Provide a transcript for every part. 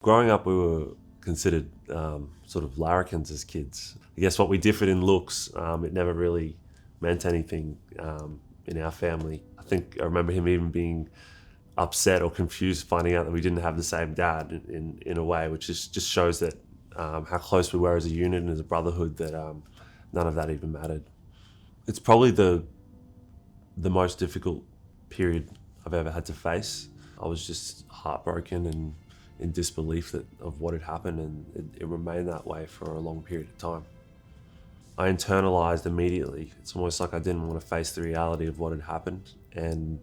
Growing up, we were considered sort of larrikins as kids. I guess what we differed in looks, it never really meant anything in our family. I think I remember him even being upset or confused finding out that we didn't have the same dad in a way, which just shows that how close we were as a unit and as a brotherhood, that none of that even mattered. It's probably the most difficult period I've ever had to face. I was just heartbroken and in disbelief of what had happened, and it remained that way for a long period of time. I internalized immediately. It's almost like I didn't want to face the reality of what had happened, and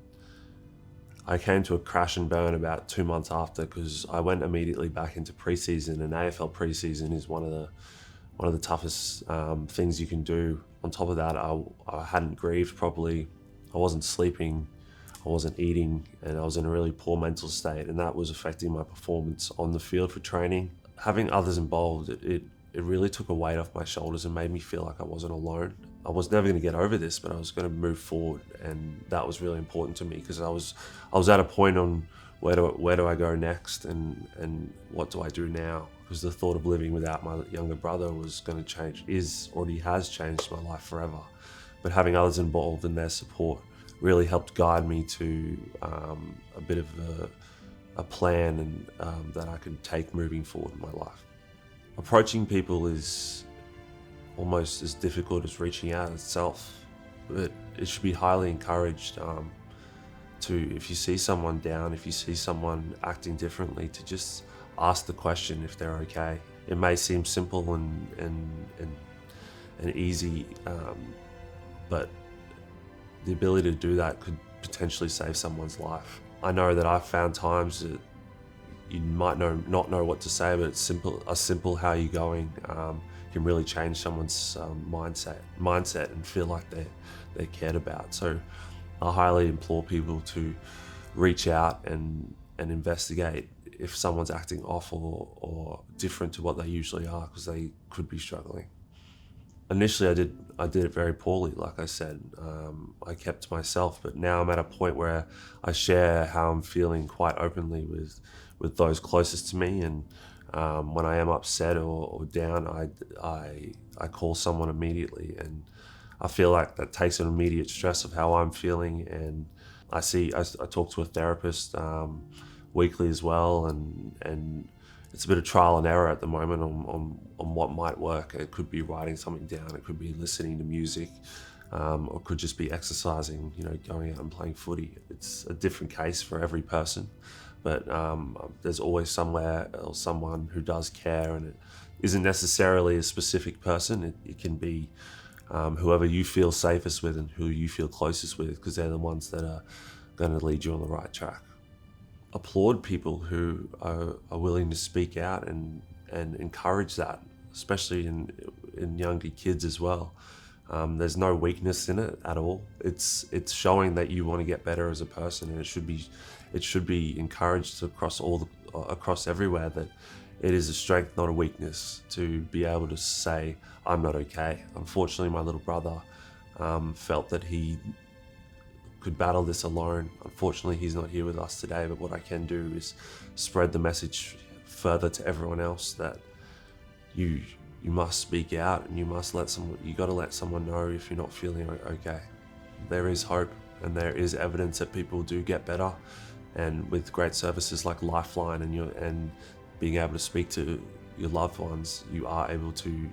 I came to a crash and burn about 2 months after, because I went immediately back into preseason, and AFL preseason is one of the toughest things you can do. On top of that, I hadn't grieved properly. I wasn't sleeping. I wasn't eating, and I was in a really poor mental state, and that was affecting my performance on the field for training. Having others involved, it really took a weight off my shoulders and made me feel like I wasn't alone. I was never going to get over this, but I was going to move forward, and that was really important to me, because I was at a point on where do I go next, and what do I do now? Because the thought of living without my younger brother was going to change, already has changed my life forever. But having others involved and their support really helped guide me to a bit of a plan and that I could take moving forward in my life. Approaching people is almost as difficult as reaching out itself, but it should be highly encouraged to, if you see someone down, if you see someone acting differently, to just ask the question if they're okay. It may seem simple and easy, but the ability to do that could potentially save someone's life. I know that I've found times that you might not know what to say, but it's simple how you're going can really change someone's mindset and feel like they're cared about. So I highly implore people to reach out and investigate if someone's acting off or different to what they usually are, because they could be struggling. Initially, I did it very poorly. Like I said, I kept to myself. But now I'm at a point where I share how I'm feeling quite openly with those closest to me. And when I am upset or down, I call someone immediately, and I feel like that takes an immediate stress of how I'm feeling. And I talk to a therapist weekly as well, and it's a bit of trial and error at the moment on what might work. It could be writing something down, it could be listening to music, or it could just be exercising, going out and playing footy. It's a different case for every person, but there's always somewhere or someone who does care, and it isn't necessarily a specific person. It can be whoever you feel safest with and who you feel closest with, because they're the ones that are going to lead you on the right track. Applaud people who are willing to speak out and encourage that, especially in younger kids as well. There's no weakness in it at all. It's showing that you want to get better as a person, and it should be encouraged across everywhere, that it is a strength, not a weakness, to be able to say, I'm not okay. Unfortunately, my little brother felt that he could battle this alone. Unfortunately, he's not here with us today, but what I can do is spread the message further to everyone else that you must speak out, and you got to let someone know if you're not feeling okay. There is hope, and there is evidence that people do get better, and with great services like Lifeline and being able to speak to your loved ones, you are able to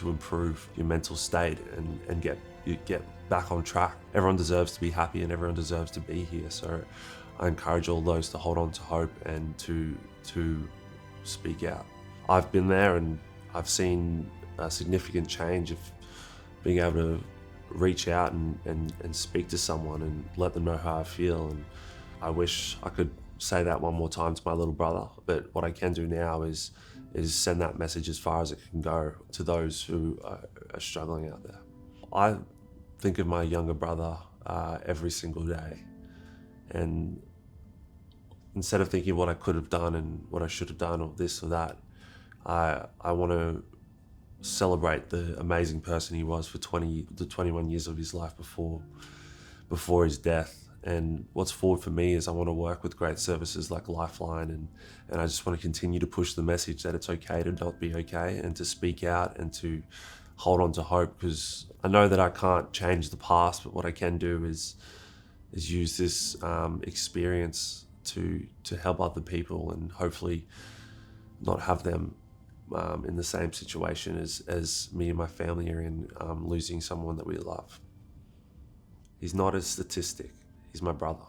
improve your mental state and get back on track. Everyone deserves to be happy, and everyone deserves to be here. So I encourage all those to hold on to hope and to speak out. I've been there, and I've seen a significant change of being able to reach out and speak to someone and let them know how I feel. And I wish I could say that one more time to my little brother, but what I can do now is send that message as far as it can go to those who are struggling out there. I think of my younger brother every single day, and instead of thinking what I could have done and what I should have done or this or that, I want to celebrate the amazing person he was for the 21 years of his life before his death, And what's forward for me is I want to work with great services like Lifeline, and I just want to continue to push the message that it's okay to not be okay, and to speak out and to hold on to hope, because I know that I can't change the past, but what I can do is use this experience to help other people, and hopefully not have them in the same situation as me and my family are in, losing someone that we love. He's not a statistic, he's my brother.